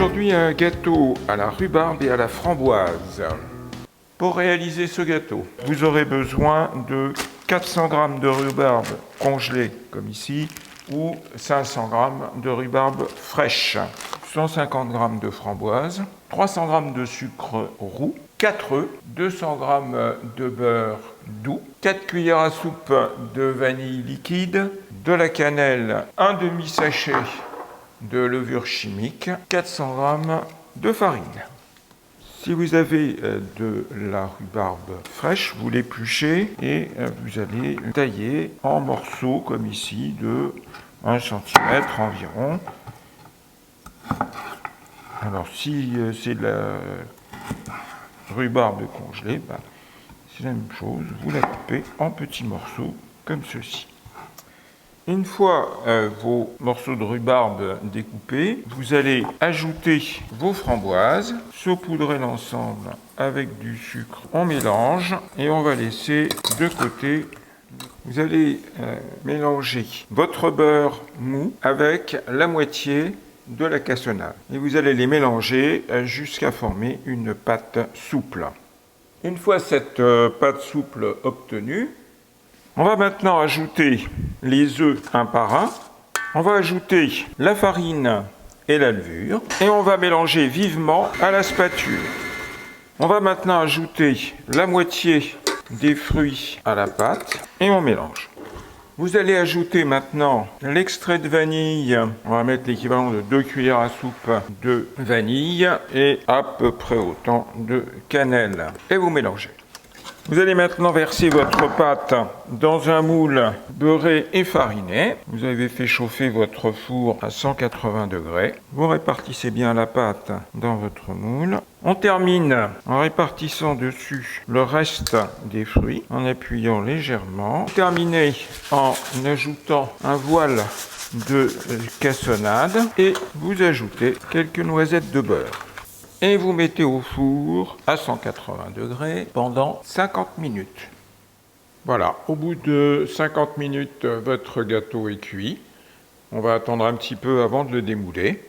aujourd'hui un gâteau à la rhubarbe et à la framboise. Pour réaliser ce gâteau, vous aurez besoin de 400 g de rhubarbe congelée, comme ici, ou 500 g de rhubarbe fraîche, 150 g de framboise, 300 g de sucre roux, 4 œufs, 200 g de beurre doux, 4 cuillères à soupe de vanille liquide, de la cannelle, un demi-sachet de levure chimique, 400 g de farine. Si vous avez de la rhubarbe fraîche, vous l'épluchez et vous allez tailler en morceaux comme ici de 1 cm environ. Alors si c'est de la rhubarbe congelée, c'est la même chose, vous la coupez en petits morceaux comme ceci. Une fois vos morceaux de rhubarbe découpés, vous allez ajouter vos framboises, saupoudrer l'ensemble avec du sucre. On mélange et on va laisser de côté. Vous allez mélanger votre beurre mou avec la moitié de la cassonade. Et vous allez les mélanger jusqu'à former une pâte souple. Une fois cette pâte souple obtenue, on va maintenant ajouter les œufs un par un. On va ajouter la farine et la levure. Et on va mélanger vivement à la spatule. On va maintenant ajouter la moitié des fruits à la pâte et on mélange. Vous allez ajouter maintenant l'extrait de vanille. On va mettre l'équivalent de 2 cuillères à soupe de vanille et à peu près autant de cannelle. Et vous mélangez. Vous allez maintenant verser votre pâte dans un moule beurré et fariné. Vous avez fait chauffer votre four à 180 degrés. Vous répartissez bien la pâte dans votre moule. On termine en répartissant dessus le reste des fruits, en appuyant légèrement. Terminez en ajoutant un voile de cassonade et vous ajoutez quelques noisettes de beurre. Et vous mettez au four à 180 degrés pendant 50 minutes. Voilà, au bout de 50 minutes, votre gâteau est cuit. On va attendre un petit peu avant de le démouler.